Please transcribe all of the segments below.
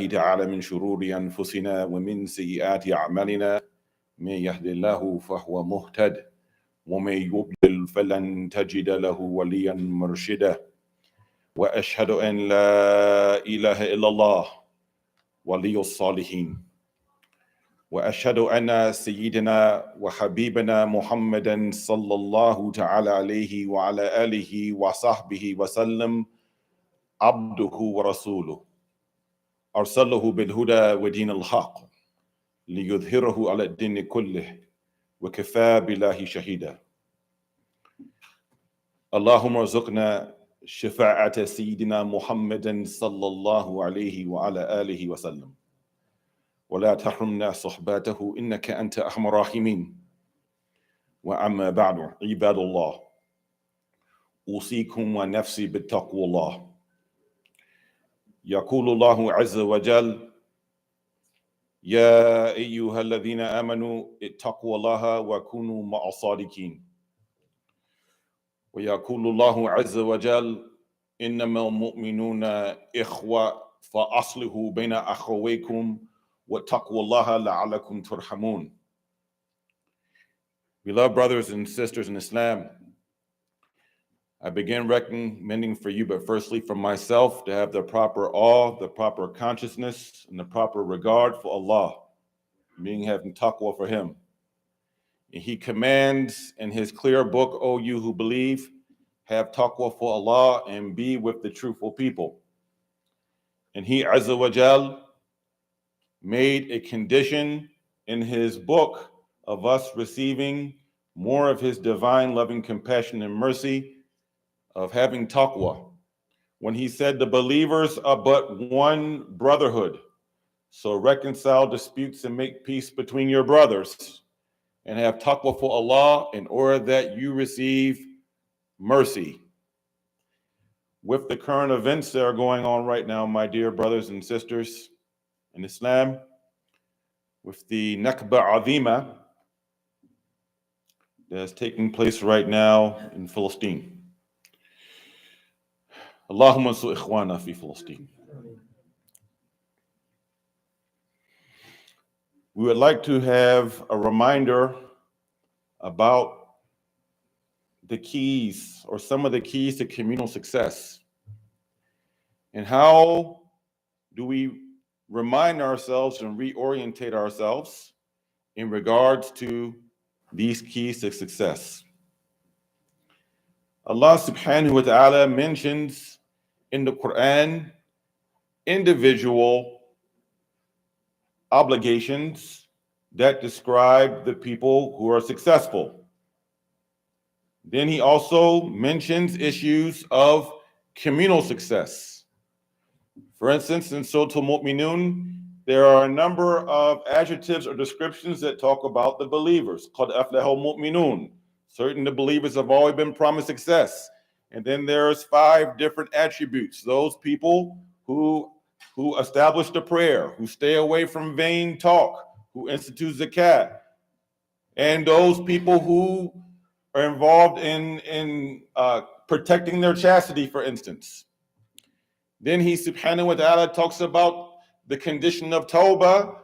تعالى من شرور أنفسنا ومن سيئات أعمالنا من يهد الله فهو مهتد ومن يضلل فلن تجد له وليا مرشدا وأشهد أن لا إله إلا الله ولي الصالحين وأشهد أن سيدنا وحبيبنا محمدا صلى الله تعالى عليه وعلى آله وصحبه وسلم عبده ورسوله أرسله بالهدى ودين الحق ليظهره على الدين كله وكفى بالله شهيدا. اللهم ارزقنا شفاعة سيدنا محمد صلى الله عليه وعلى آله وسلم ولا تحرمنا صحباته إنك أنت أرحم الراحمين. وأما بعد عباد الله أوصيكم ونفسي بالتقوى الله. يقول الله عز وجل يا أيها الذين آمنوا اتقوا الله وكونوا مع الصادقين. ويقول الله عز وجل إنما المؤمنون إخوة فأصلحوا بين أخويكم واتقوا الله لعلكم ترحمون. Beloved brothers and sisters in Islam, I begin recommending for you, but firstly for myself, to have the proper awe, the proper consciousness, and the proper regard for Allah, meaning having taqwa for Him. And He commands in His clear book, O you who believe, have taqwa for Allah and be with the truthful people. And He, Azza wa Jal, made a condition in His book of us receiving more of His divine loving compassion and mercy, of having taqwa, when He said the believers are but one brotherhood, so reconcile disputes and make peace between your brothers, and have taqwa for Allah in order that you receive mercy. With the current events that are going on right now, my dear brothers and sisters in Islam, with the Nakba Azima that is taking place right now in Palestine. Allahumma su ikhwana fi Palestine. We would like to have a reminder about the keys, or some of the keys to communal success. And how do we remind ourselves and reorientate ourselves in regards to these keys to success? Allah subhanahu wa ta'ala mentions in the Quran individual obligations that describe the people who are successful. Then He also mentions issues of communal success. For instance, in Surah Al-Mu'minun, there are a number of adjectives or descriptions that talk about the believers. قَدْ أَفْلَحَ الْمُؤْمِنُونَ. Certain the believers have always been promised success. And then there's 5 different attributes. Those people who establish the prayer, who stay away from vain talk, who institute zakat, and those people who are involved in protecting their chastity, for instance. Then He subhanahu wa ta'ala talks about the condition of tawbah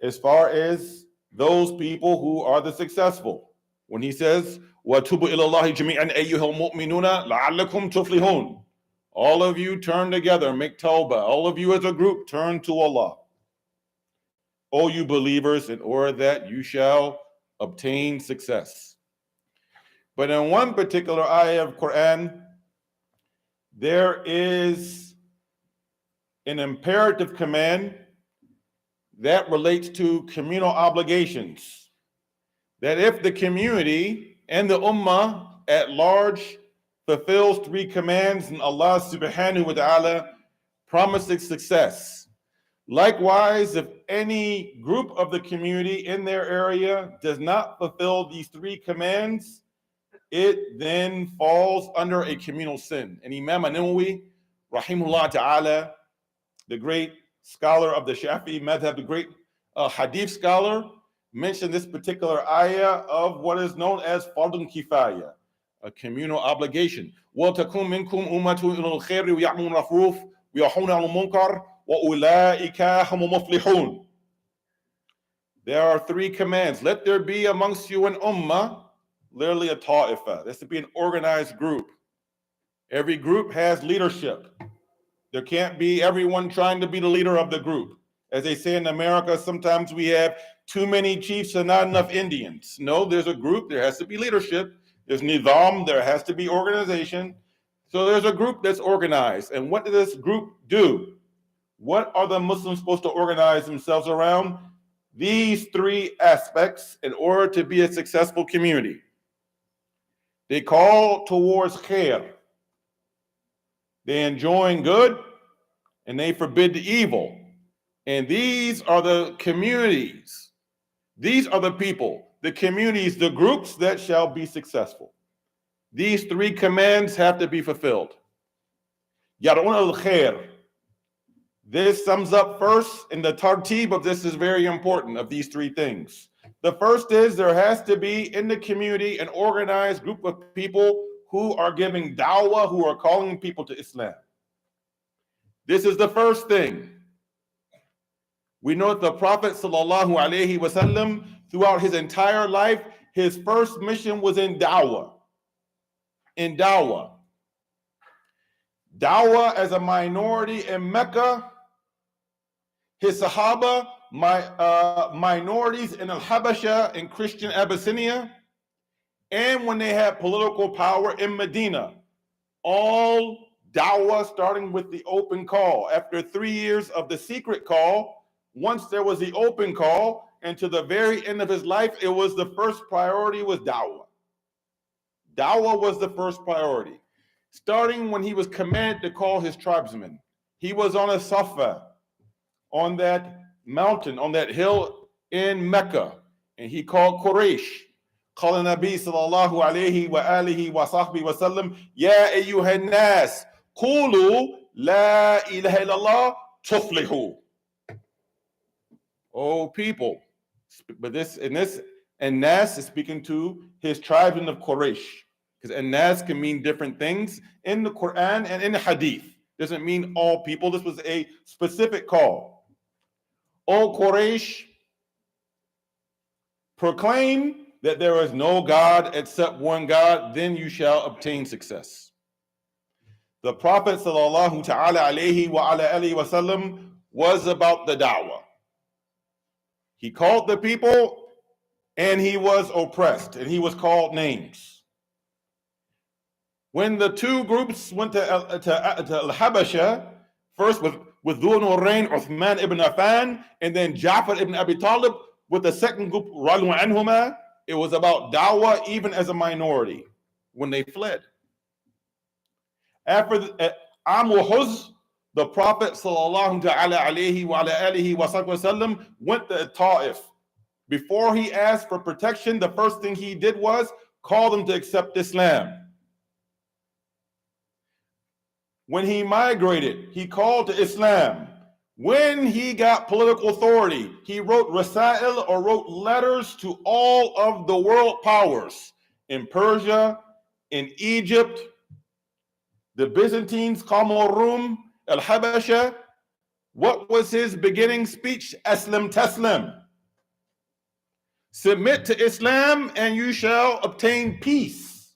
as far as those people who are the successful. When He says, وَتُوبُوا إِلَى اللَّهِ جَمِيعًا أَيُّهَا الْمُؤْمِنُونَ لَعَلَّكُمْ تُفْلِحُونَ. All of you turn together, make tawbah. All of you as a group turn to Allah. O you believers, in order that you shall obtain success. But in one particular ayah of Quran, there is an imperative command that relates to communal obligations. That if the community and the ummah at large fulfills 3 commands, and Allah subhanahu wa ta'ala promises success. Likewise, if any group of the community in their area does not fulfill these 3 commands, it then falls under a communal sin. And Imam An-Nawawi, rahimahullah ta'ala, the great scholar of the Shafi'i madhab, the great hadith scholar, mentioned this particular ayah of what is known as fardun kifaya, a communal obligation. وَتَكُنْ مِنْكُمْ أُمَّةٌ إِلَى الْخَيْرِ وَيَعْمُرُونَ بِالْمَعْرُوفِ وَيَنْهَوْنَ عَنِ الْمُنْكَرِ وَأُولَٰئِكَ هُمُ الْمُفْلِحُونَ. There are three commands. Let there be amongst you an ummah, literally a ta'ifa. This to be an organized group. Every group has leadership. There can't be everyone trying to be the leader of the group. As they say in America, sometimes we have too many chiefs and not enough Indians. No, there's a group, there has to be leadership. There's nizam, there has to be organization. So there's a group that's organized. And what does this group do? What are the Muslims supposed to organize themselves around? These three aspects in order to be a successful community. They call towards khair. They enjoin good and they forbid the evil. And these are the communities. These are the people, the communities, the groups that shall be successful. These three commands have to be fulfilled. Yar'un al-khair. This sums up first, and the tartib of this is very important, of these three things. The first is there has to be in the community an organized group of people who are giving da'wah, who are calling people to Islam. This is the first thing. We know that the Prophet ﷺ, throughout his entire life, his first mission was in da'wah. In da'wah. Da'wah as a minority in Mecca, his Sahaba, minorities in Al-Habasha, in Christian Abyssinia, and when they had political power in Medina. All da'wah starting with the open call. After 3 years of the secret call, once there was the open call, and to the very end of his life, it was the first priority was da'wah. Da'wah was the first priority. Starting when he was commanded to call his tribesmen. He was on a Safa, on that mountain, on that hill in Mecca, and he called Quraysh. قال النبي صلى الله عليه وآله وصحبه وسلم يا أيها الناس قولوا لا إله إلا الله تفلحوا. Oh people, but this and Nas is speaking to his tribesmen of Quraysh, because Nas can mean different things in the Quran and in the Hadith. Doesn't mean all people. This was a specific call. O Quraysh, proclaim that there is no God except one God, then you shall obtain success. The Prophet sallallahu ta'ala alayhi wa ala alihi wa sallam was about the da'wah. He called the people and he was oppressed and he was called names. When the two groups went to Al-Habasha, first with Dhul Nurayn, Uthman ibn Affan, and then Ja'far ibn Abi Talib with the second group, Radwan Anhuma, it was about da'wah even as a minority when they fled. After Amul Huz, the Prophet sallallahu alayhi wa alihi wa sallam went to Ta'if. Before he asked for protection, the first thing he did was call them to accept Islam. When he migrated, he called to Islam. When he got political authority, he wrote rasail, or wrote letters to all of the world powers in Persia, in Egypt, the Byzantines, Qamar Al-Habasha. What was his beginning speech? Aslam taslim. Submit to Islam and you shall obtain peace.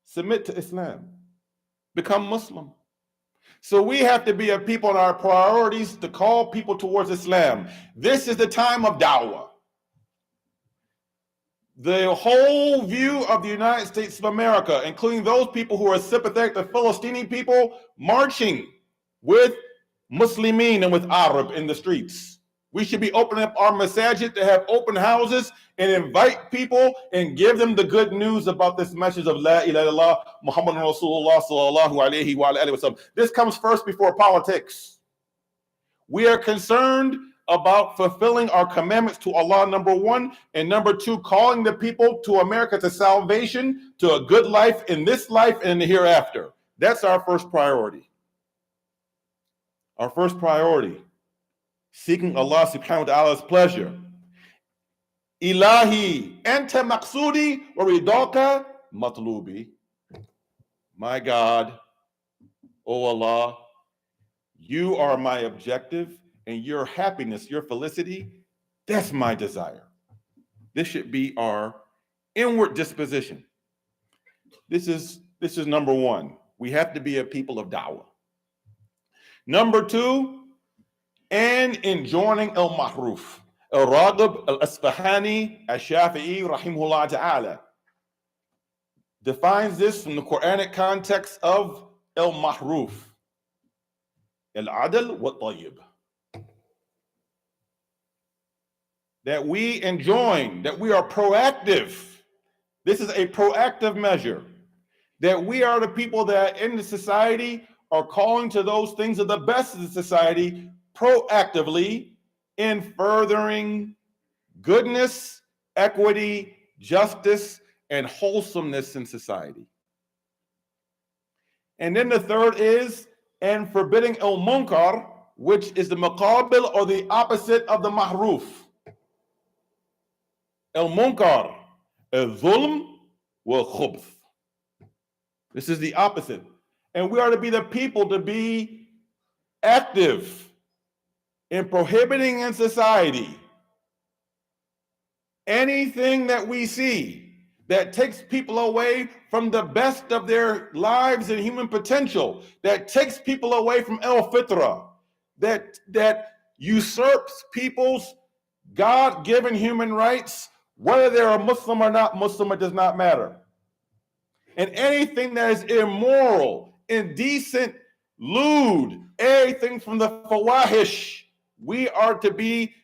Submit to Islam. Become Muslim. So we have to be a people in our priorities to call people towards Islam. This is the time of da'wah. The whole view of the United States of America, including those people who are sympathetic to Palestinian people, marching with Muslimin and with Arab in the streets. We should be opening up our masajid to have open houses and invite people and give them the good news about this message of La ilaha illallah Muhammadan Rasulullah sallallahu alayhi wa alihi wa sallam. This comes first before politics. We are concerned about fulfilling our commandments to Allah, number one, and number two, calling the people to America to salvation, to a good life in this life and in the hereafter. That's our first priority. Our first priority. Seeking Allah subhanahu wa ta'ala's pleasure. Ilahi, anta maqsudi wa ridaka matlubi. My God, O Allah, You are my objective, and your happiness, your felicity, that's my desire. This should be our inward disposition. This is number one. We have to be a people of da'wah. Number two, and enjoining al-ma'ruf. Al-Raghib al-Asfahani al-Shafi'i rahimahullah ta'ala defines this from the Quranic context of al-ma'ruf. Al-adl wa-tayyib. That we enjoin, that we are proactive. This is a proactive measure. That we are the people that in the society are calling to those things of the best of the society proactively in furthering goodness, equity, justice, and wholesomeness in society. And then the third is, and forbidding al-munkar, which is the muqabil or the opposite of the ma'ruf. Al-munkar, al-zulm wal-khubth. This is the opposite. And we are to be the people to be active in prohibiting in society anything that we see that takes people away from the best of their lives and human potential, that takes people away from al-fitra, that usurps people's God-given human rights, whether they're a Muslim or not Muslim, it does not matter. And anything that is immoral, indecent, lewd, everything from the fawahish, we are to be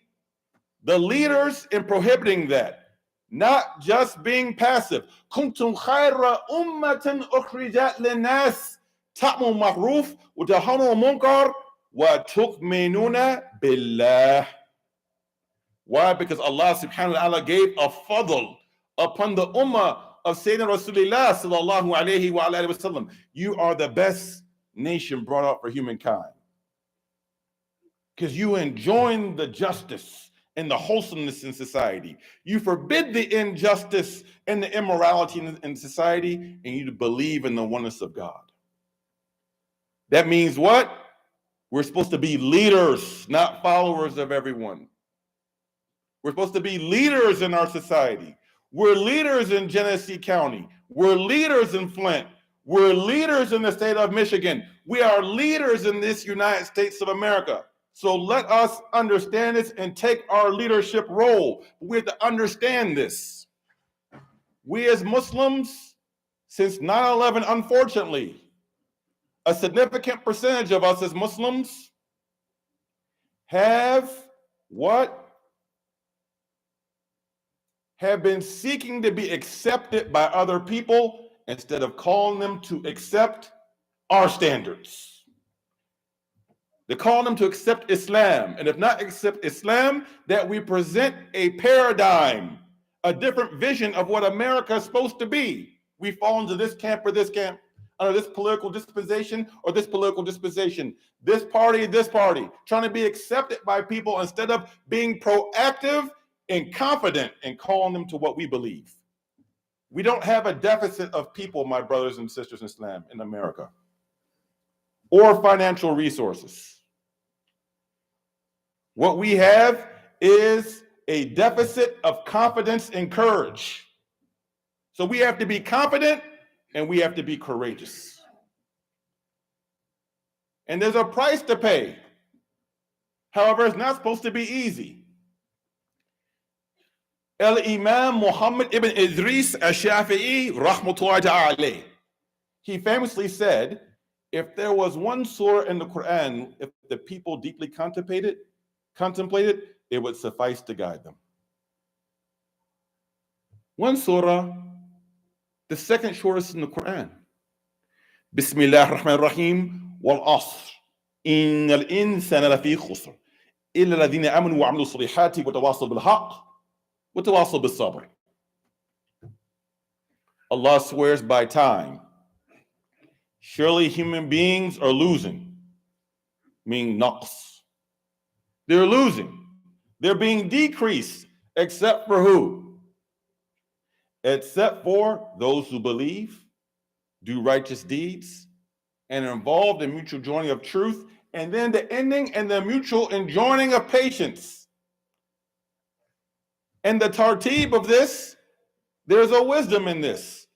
the leaders in prohibiting that, not just being passive. Kuntum khayra ummatan ukhrijat linnas ta'muru ma'ruf wa tanhauna 'anil munkar wa tu'minuna billah. Why? Because Allah subhanahu wa ta'ala gave a fadl upon the ummah of Sayyidina Rasulullah sallallahu alayhi wa alayhi wa sallam. You are the best nation brought out for humankind. Because you enjoin the justice and the wholesomeness in society. You forbid the injustice and the immorality in society, and you believe in the oneness of God. That means what? We're supposed to be leaders, not followers of everyone. We're supposed to be leaders in our society. We're leaders in Genesee County. We're leaders in Flint. We're leaders in the state of Michigan. We are leaders in this United States of America. So let us understand this and take our leadership role. We have to understand this. We as Muslims, since 9/11, unfortunately, a significant percentage of us as Muslims have what? Have been seeking to be accepted by other people instead of calling them to accept our standards. They're calling them to accept Islam. And if not accept Islam, that we present a paradigm, a different vision of what America is supposed to be. We fall into this camp or this camp, under this political dispensation or this political dispensation, this party, trying to be accepted by people instead of being proactive and confident in calling them to what we believe. We don't have a deficit of people, my brothers and sisters in Islam, in America, or financial resources. What we have is a deficit of confidence and courage. So we have to be confident and we have to be courageous. And there's a price to pay. However, it's not supposed to be easy. Al-Imam Muhammad ibn Idris al-Shafi'i rahmatullahi ta'ala, he famously said, if there was one surah in the Quran, if the people deeply contemplated, it would suffice to guide them. One surah, the second shortest in the Quran. Bismillah ar-Rahman ar-Rahim, wal-asr, innal insana lafi khusr, illa alladhina amanu wa amilu salihati wa tawasaw bil haqq wa tawasaw bis sabr. Allah swears by time. Surely human beings are losing, meaning naqs. They're losing. They're being decreased, except for who? Except for those who believe, do righteous deeds, and are involved in mutual joining of truth and then the ending and the mutual enjoining of patience. And the tartib of this, there's a wisdom in this.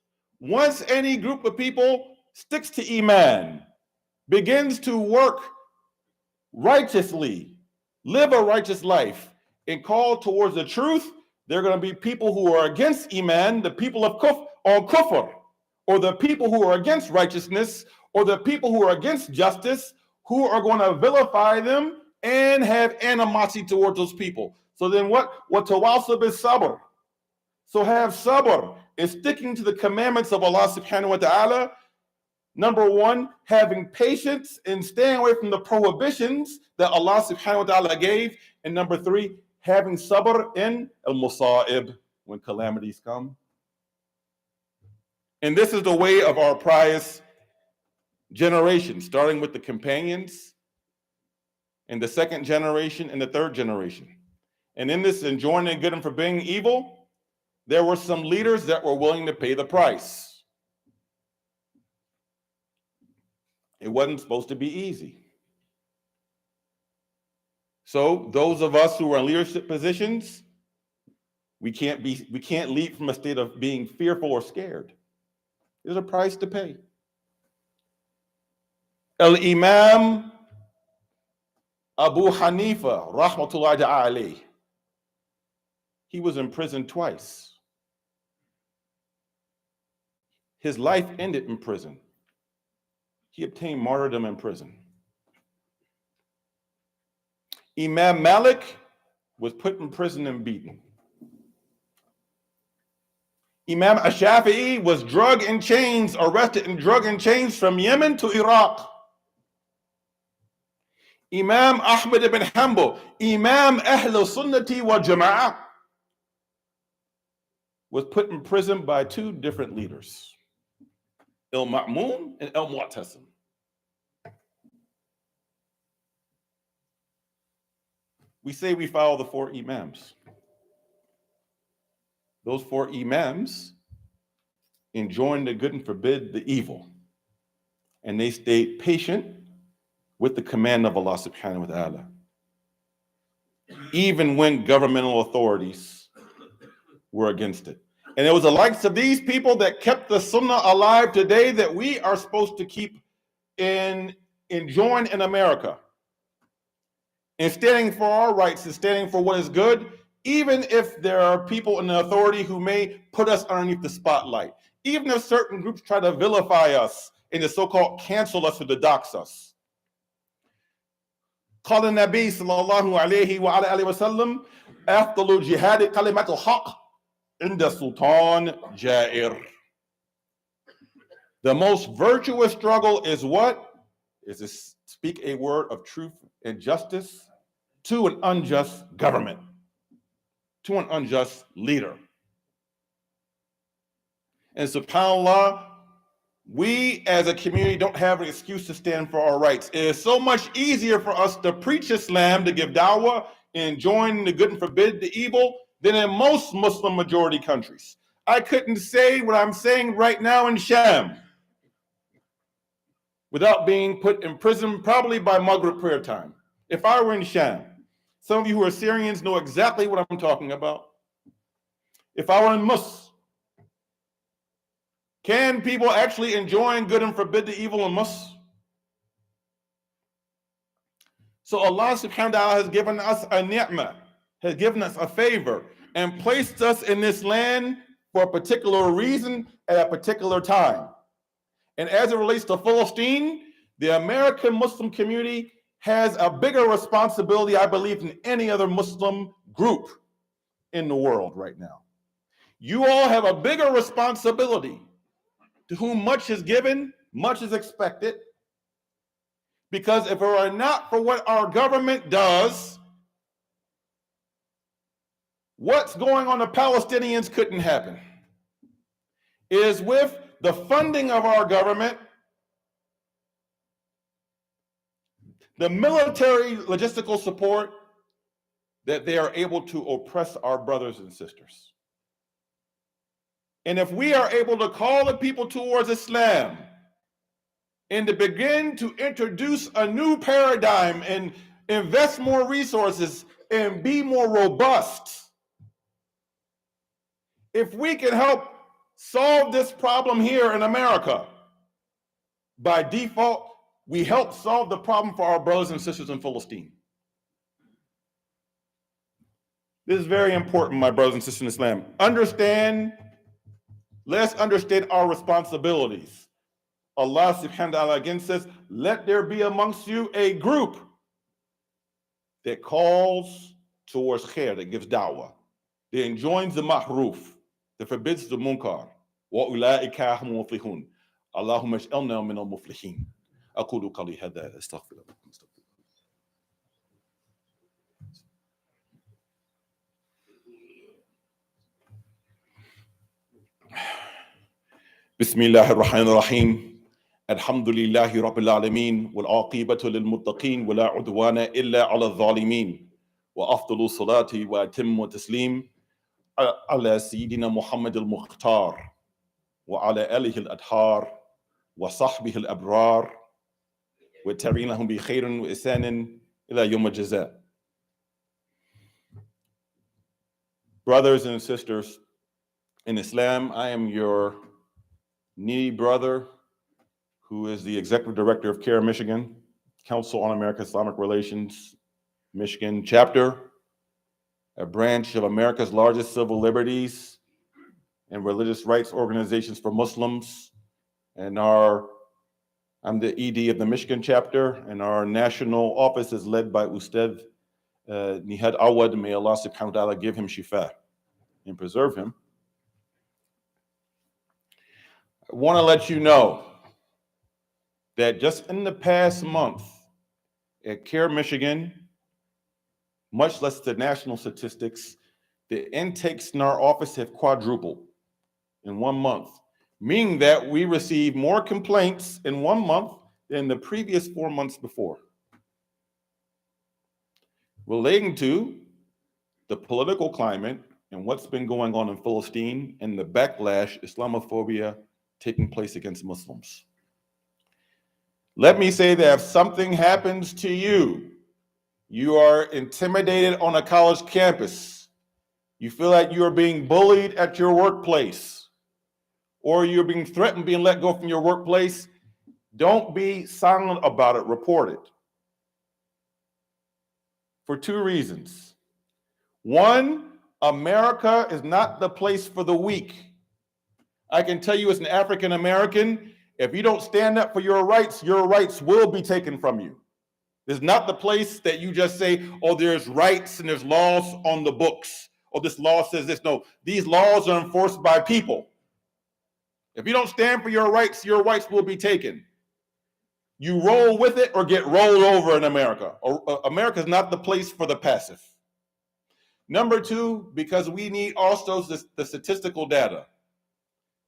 Once any group of people sticks to Iman, begins to work righteously, live a righteous life, and call towards the truth, there are going to be people who are against Iman, the people of kufr, or the people who are against righteousness, or the people who are against justice, who are going to vilify them and have animosity towards those people. So then what tawasub is sabr. So have sabr is sticking to the commandments of Allah subhanahu wa ta'ala. Number one, having patience and staying away from the prohibitions that Allah subhanahu wa ta'ala gave. And number three, having sabr in al-musa'ib, when calamities come. And this is the way of our pious generation, starting with the companions and the second generation and the third generation. And in this enjoining good and forbidding evil, there were some leaders that were willing to pay the price. It wasn't supposed to be easy. So those of us who are in leadership positions, we can't lead from a state of being fearful or scared. There's a price to pay. Al-Imam Abu Hanifa, rahmatullahi alayhi, he was imprisoned twice. His life ended in prison. He obtained martyrdom in prison. Imam Malik was put in prison and beaten. Imam Ash-Shafi'i was arrested and drug in chains from Yemen to Iraq. Imam Ahmad ibn Hanbal, Imam Ahl Sunnati wa Jama'ah, was put in prison by two different leaders, Al-Ma'mun and Al-Mu'tasim. We say we follow the four Imams. Those four Imams enjoin the good and forbid the evil. And they stayed patient with the command of Allah subhanahu wa ta'ala. Even when governmental authorities were against it. And it was the likes of these people that kept the sunnah alive today that we are supposed to keep enjoying in America. And standing for our rights and standing for what is good, even if there are people in the authority who may put us underneath the spotlight. Even if certain groups try to vilify us and to so-called cancel us or to dox us. قال النبي صلى الله عليه وعلى آله وسلم أفضل جهاد كلمة الحق عند سلطان جائر. The most virtuous struggle is what? Is to speak a word of truth and justice to an unjust government, to an unjust leader. And subhanAllah, we as a community don't have an excuse to stand for our rights. It is so much easier for us to preach Islam, to give da'wah, and join the good and forbid the evil than in most Muslim majority countries. I couldn't say what I'm saying right now in Sham without being put in prison, probably by Maghrib prayer time. If I were in Sham, some of you who are Syrians know exactly what I'm talking about. If I were in Mus, can people actually enjoin good and forbid the evil in Mus? So Allah subhanahu wa ta'ala has given us a ni'mah, has given us a favor, and placed us in this land for a particular reason at a particular time. And as it relates to Palestine, the American Muslim community has a bigger responsibility, I believe, than any other Muslim group in the world right now. You all have a bigger responsibility. To whom much is given, much is expected. Because if it were not for what our government does, what's going on the Palestinians couldn't happen. It is with the funding of our government, the military logistical support, that they are able to oppress our brothers and sisters. And if we are able to call the people towards Islam and to begin to introduce a new paradigm and invest more resources and be more robust. If we can help solve this problem here in America, by default, we help solve the problem for our brothers and sisters in Palestine. This is very important, my brothers and sisters in Islam. Let's understand our responsibilities. Allah subhanahu wa ta'ala again says, let there be amongst you a group that calls towards khair, that gives da'wah, that enjoins the ma'ruf, that forbids the munkar. وَأُولَٰئِكَ هُمُ الْمُفْلِحُونَ اللهم اجعلنا من المفلحين. أقول قولي هذا أستغفر الله. بسم الله الرحمن الرحيم. الحمد لله رب العالمين والعاقبة للمتقين ولا عدوان إلا على الظالمين وأفضل الصلاة وأتم التسليم على سيدنا محمد المختار وعلى آله الأطهار وصحبه الأبرار والتابعين لهم بخير وإحسان إلى يوم الجزاء. Brothers and sisters in Islam, I am your needy brother who is the executive director of CARE Michigan, Council on American-Islamic Relations, Michigan chapter, a branch of America's largest civil liberties and religious rights organizations for Muslims. And I'm the ED of the Michigan chapter, and our national office is led by Ustad Nihad Awad. May Allah subhanahu wa ta'ala give him shifa and preserve him. I want to let you know that just in the past month at CARE Michigan, much less the national statistics, the intakes in our office have quadrupled in 1 month, meaning that we received more complaints in 1 month than the previous 4 months before, relating to the political climate and what's been going on in Palestine and the backlash, Islamophobia taking place against Muslims. Let me say that if something happens to you, you are intimidated on a college campus, you feel like you are being bullied at your workplace, or you're being threatened being let go from your workplace, don't be silent about it, report it. For 2 reasons. 1, America is not the place for the weak. I can tell you as an African American, if you don't stand up for your rights will be taken from you. It's not the place that you just say, oh, there's rights and there's laws on the books, or this law says this. No, these laws are enforced by people. If you don't stand for your rights will be taken. You roll with it or get rolled over in America. America is not the place for the passive. Number 2, because we need also the statistical data,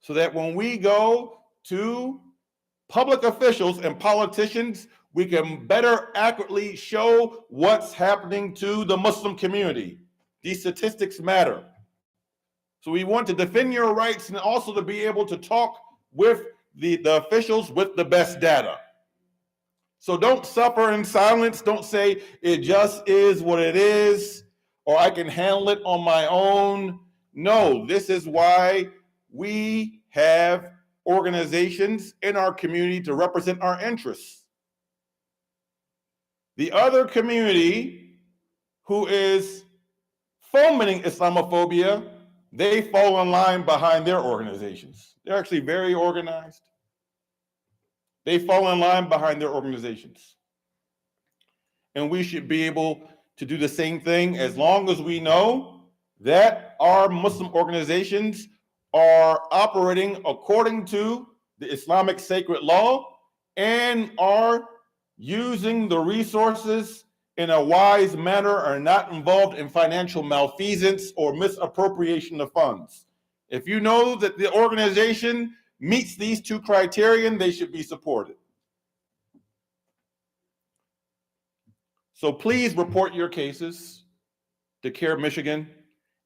so that when we go to public officials and politicians, we can better accurately show what's happening to the Muslim community. These statistics matter. So we want to defend your rights and also to be able to talk with the officials with the best data. So don't suffer in silence. Don't say it just is what it is, or I can handle it on my own. No, this is why we have organizations in our community to represent our interests. The other community who is fomenting Islamophobia, they fall in line behind their organizations. They're actually very organized. They fall in line behind their organizations. And we should be able to do the same thing as long as we know that our Muslim organizations are operating according to the Islamic sacred law and are using the resources in a wise manner, are not involved in financial malfeasance or misappropriation of funds. If you know that the organization meets these 2 criteria, they should be supported. So please report your cases to CARE Michigan.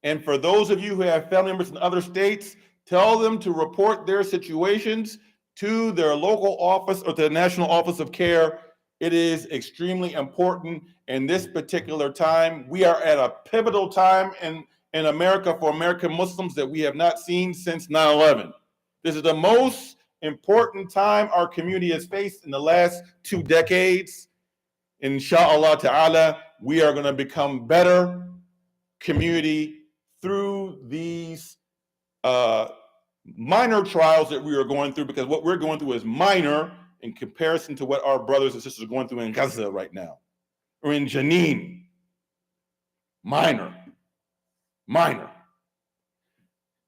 And for those of you who have family members in other states, tell them to report their situations to their local office or to the National Office of Care. It is extremely important in this particular time. We are at a pivotal time in America for American Muslims that we have not seen since 9/11. This is the most important time our community has faced in the last 2 decades. Inshallah ta'ala, we are going to become better community through these minor trials that we are going through, because what we're going through is minor in comparison to what our brothers and sisters are going through in Gaza right now, or in Jenin. Minor.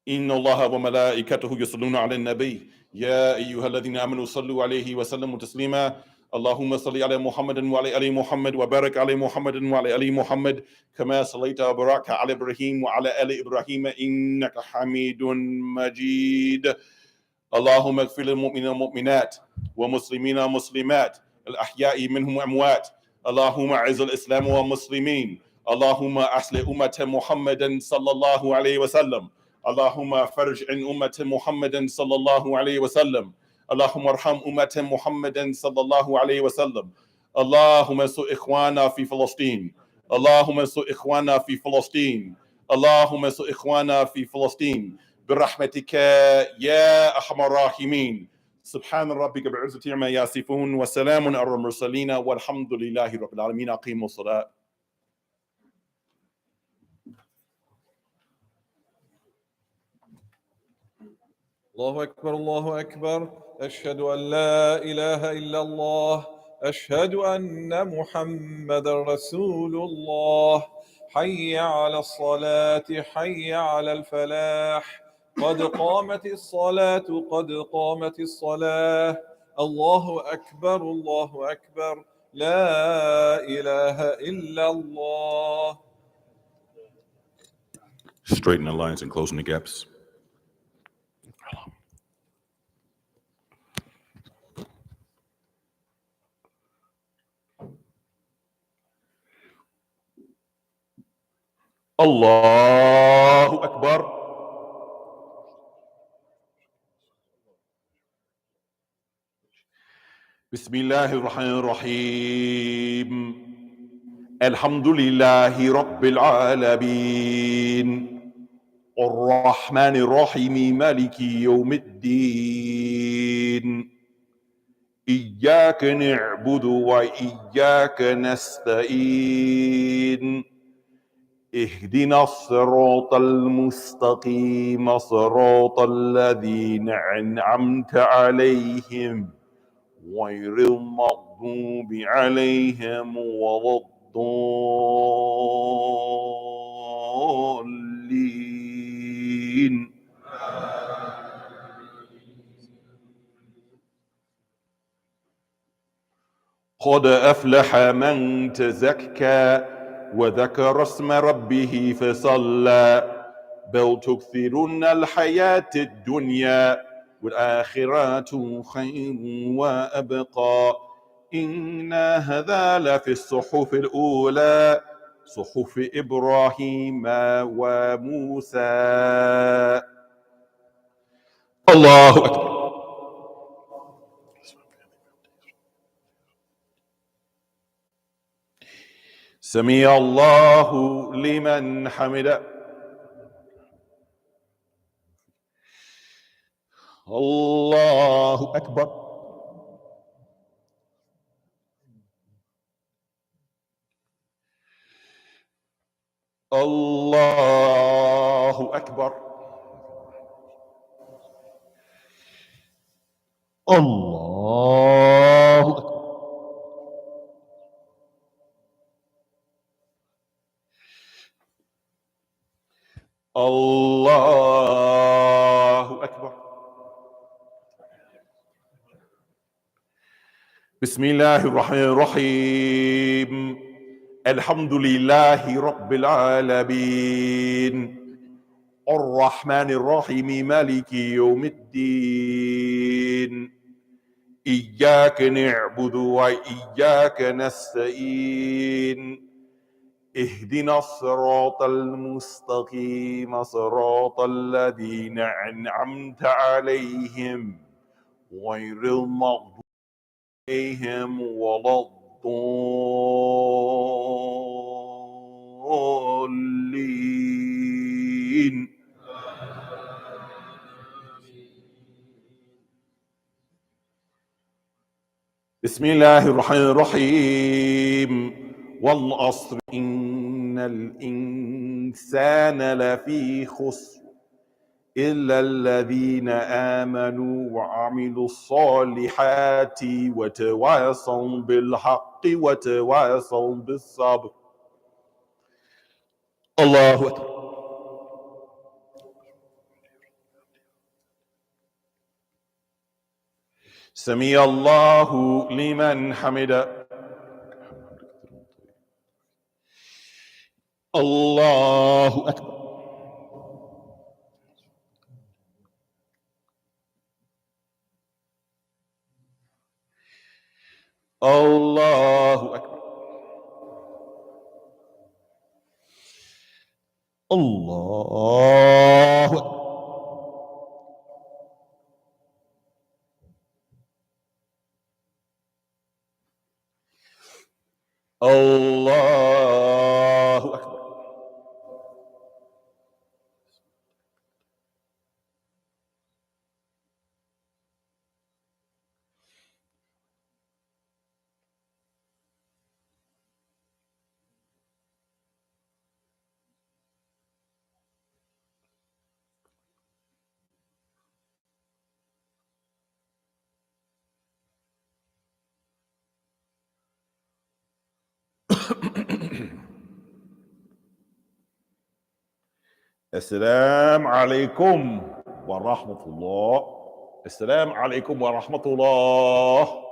Inna Allaha wa malaikatahu yusalluna ala nabi. Ya ayyuha alladhina amanu sallu alayhi wa sallimu taslima. Allahumma salli ala Muhammadin wa ala ali Muhammad wa barik ala Muhammadin wa ala ali Muhammad kama sallaita wa barakta ala Ibrahim wa ala ali Ibrahim innaka Hamidun Majid. اللهم اغفر للمؤمنين والمؤمنات ومسلمين ومسلمات الأحياء منهم وأموات. اللهم أعز الإسلام والمسلمين. اللهم أصلح أمة محمد صلى الله عليه وسلم. اللهم فرج عن أمة محمد صلى الله عليه وسلم. اللهم ارحم أمة محمد صلى الله عليه وسلم. اللهم انصر إخواننا في فلسطين. اللهم انصر إخواننا في فلسطين. اللهم انصر إخواننا في فلسطين برحمتك يا أرحم الراحمين. سبحان ربك بالعزة عما يصفون وسلام على المرسلين والحمد لله رب العالمين. أقيموا الصلاة. الله أكبر الله أكبر. أشهد أن لا إله إلا الله. أشهد أن محمدا رسول الله. حي على الصلاة حي على الفلاح. قد قامت الصلاة قد قامت الصلاة. الله أكبر الله أكبر. لا إله إلا الله. Straighten the lines and closing the gaps. الله أكبر. بسم الله الرحمن الرحيم. الحمد لله رب العالمين الرحمن الرحيم مالك يوم الدين إياك نعبد وإياك نستعين اهدنا الصراط المستقيم صراط الذين أنعمت عليهم غير المغضوب عليهم ولا الضالين. قد أفلح من تزكى وذكر اسم ربه فصلى بل تكثرون الحياة الدنيا والآخرة خير وأبقى إن هذا لفي الصحف الأولى صحف إبراهيم وموسى. الله أكبر. سمع الله لمن حمده. الله أكبر. الله أكبر. الله أكبر. الله أكبر. بسم الله الرحمن الرحيم. الحمد لله رب العالمين الرحمن الرحيم مالك يوم الدين إياك نعبد وإياك نستعين اهدنا الصراط المستقيم صراط الذين أنعمت عليهم غير المغضوب عليهم ولا الضالين. بسم الله الرحمن الرحيم. والعصر إن الإنسان لفي خسر إلا الذين آمنوا وعملوا الصالحات وتواصوا بالحق وتواصوا بالصبر. الله أكبر. سمع الله لمن حمده. الله أكبر. الله أكبر. الله أكبر. الله أكبر. السلام عليكم ورحمة الله. السلام عليكم ورحمة الله.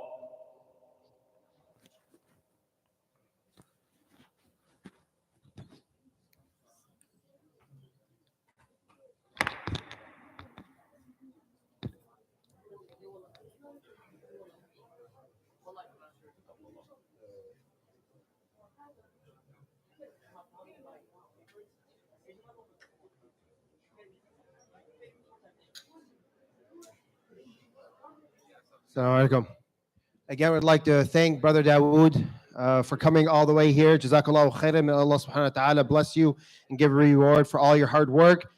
Assalamu alaikum. Again, we'd like to thank Brother Dawood for coming all the way here. Jazakallahu khairan. May Allah subhanahu wa ta'ala bless you and give a reward for all your hard work.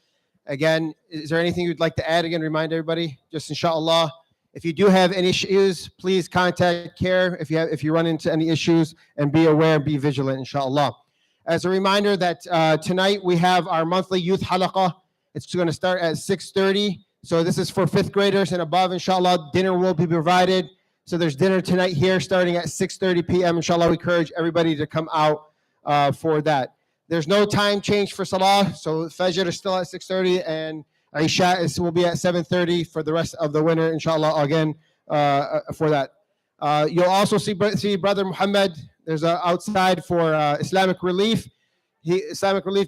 Again, is there anything you'd like to add? Again, remind everybody, just inshallah, if you do have any issues, please contact CARE if you run into any issues, and be aware and be vigilant, inshallah. As a reminder that tonight we have our monthly youth halaqah. It's going to start at 6:30. So this is for fifth graders and above, inshallah. Dinner will be provided. So there's dinner tonight here starting at 6:30 p.m. Inshallah, we encourage everybody to come out for that. There's no time change for Salah. So Fajr is still at 6:30 and Isha will be at 7:30 for the rest of the winter, inshallah, again, for that. You'll also see Brother Muhammad. There's outside for Islamic Relief. Islamic Relief